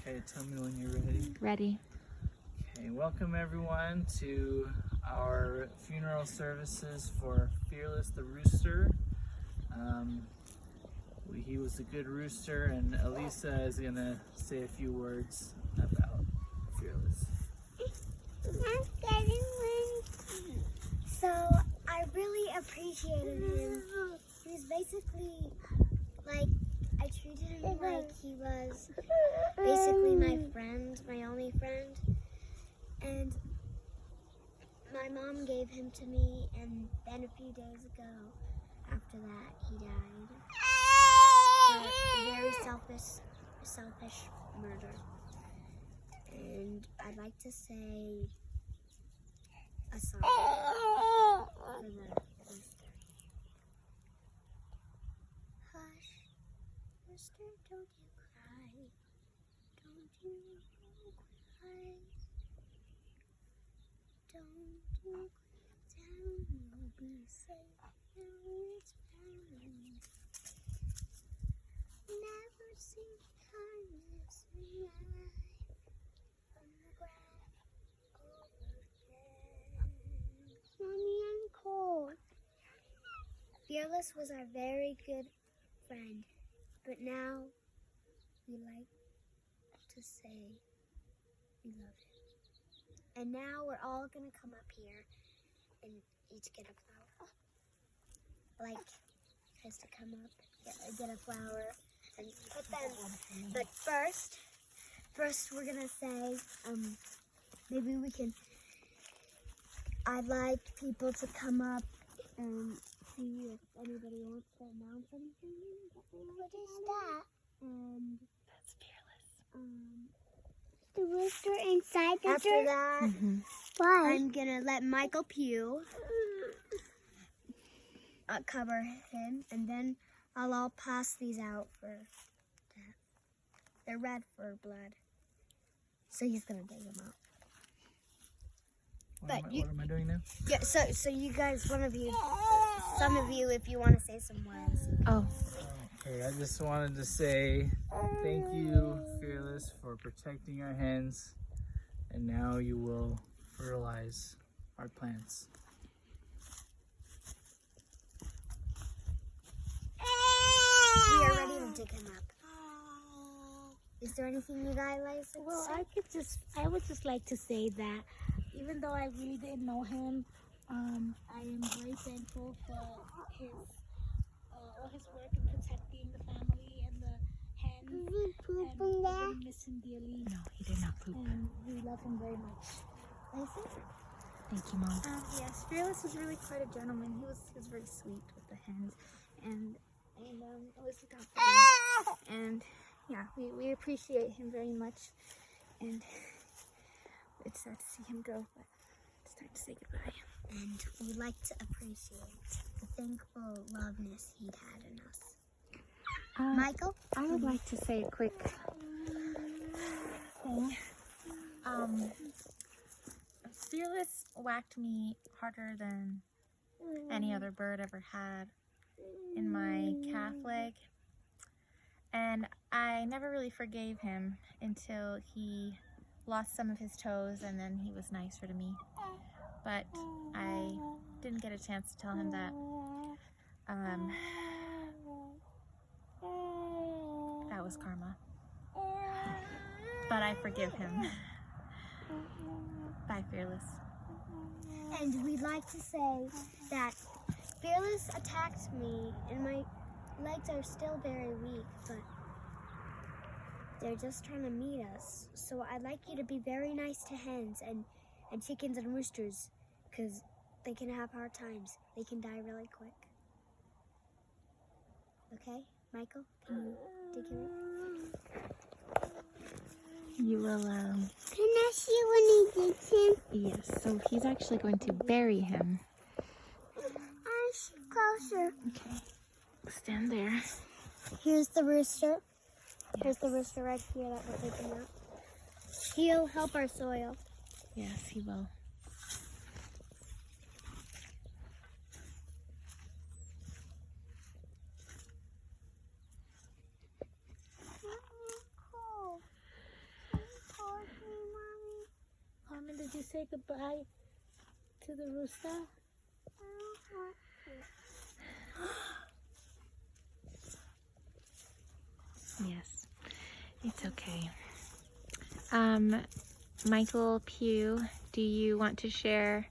Okay, tell me when you're ready. Ready. Okay, welcome everyone to our funeral services for Fearless the rooster. He was a good rooster, and Elisa is gonna say a few words about Fearless. So I really appreciated him. He was basically like, I treated him like he was basically my friend, my only friend. And my mom gave him to me, and then a few days ago, after that, he died. For a very selfish murder. And I'd like to say a song for the rooster. Hush, rooster, don't you cry. Don't you cry. Don't you cry down, you'll be safe. Now it's found. Never seen kindness in life. From the ground overhead. Mommy, I'm cold. Fearless was our very good friend, but now we like to say we love him. And now we're all gonna come up here and each get a flower. Like, has to come up, get a flower, and put them. But first we're gonna say, maybe we can. I'd like people to come up and see if anybody wants to announce anything. What is that? And That's Fearless. the rooster inside the After that, why? I'm gonna let Michael Pugh cover him, and then I'll pass these out for that. They're red for blood, so he's gonna dig them out. What am I doing now? Yeah, so you guys, some of you, if you want to say some words. Oh. Okay, I just wanted to say thank you, Fearless, for protecting our hens, and now you will fertilize our plants. We are ready to dig him up. Is there anything you guys like to say? Well, I would just like to say that even though I really didn't know him, I am very thankful for all his work in protecting the family and the hens. And we really miss him dearly. No, he did not poop. And we love him very much. Thank you, Mom. Yes, Fearless was really quite a gentleman. He was very sweet with the hens, and always looked out for them. And yeah, we appreciate him very much. And it's sad to see him go, but it's time to say goodbye. And we like to appreciate the thankful loveness he'd had in us. Michael? I would like to say a quick thing. Fearless whacked me harder than any other bird ever had in my calf leg. And I never really forgave him until he lost some of his toes, and then he was nicer to me. But I didn't get a chance to tell him that. That was karma. But I forgive him. Bye, Fearless. And we'd like to say that Fearless attacked me, and my legs are still very weak, but they're just trying to meet us. So I'd like you to be very nice to hens and chickens and roosters, because they can have hard times. They can die really quick. Okay, Michael, can you dig him up? You will, Can I see when he digs him? yes, so he's actually going to bury him. Closer. Okay, stand there. Here's the rooster. Here's the rooster right here that we're taking out. He'll help our soil. Yes, he will. Did you say goodbye to the rooster? Yes, it's okay. Michael Pugh, do you want to share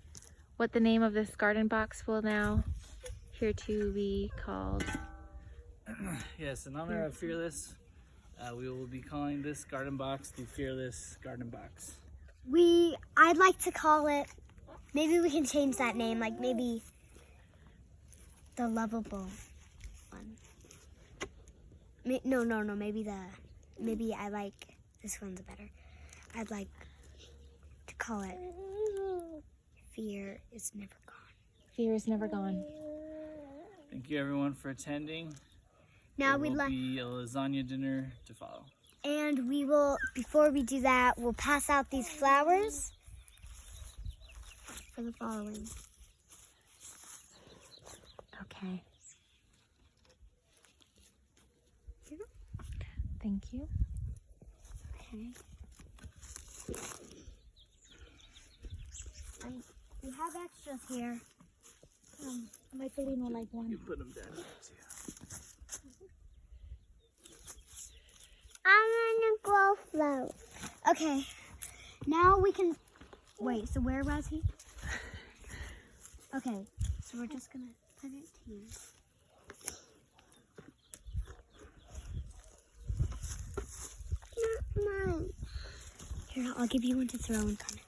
what the name of this garden box will now here to be called? Yes, in honor of Fearless, we will be calling this garden box the Fearless Garden Box. I'd like to call it, maybe we can change that name, like maybe the Lovable one. No, maybe I like, this one's better. I'd like to call it Fear is Never Gone. Fear is Never Gone. Thank you everyone for attending. Now There we'd will like, be a lasagna dinner to follow. and we will, before we do that, we'll pass out these flowers for the following. Okay. Thank you. Okay. And we have extras here. Michaeline will like one. You put them down here too. I'm gonna grow float. Okay, now we can, wait, so where was he? Okay, so we're just gonna put it here. Not mine. Here, I'll give you one to throw and come in.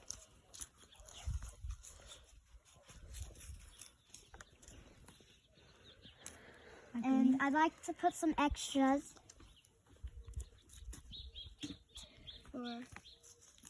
And I'd like to put some extras for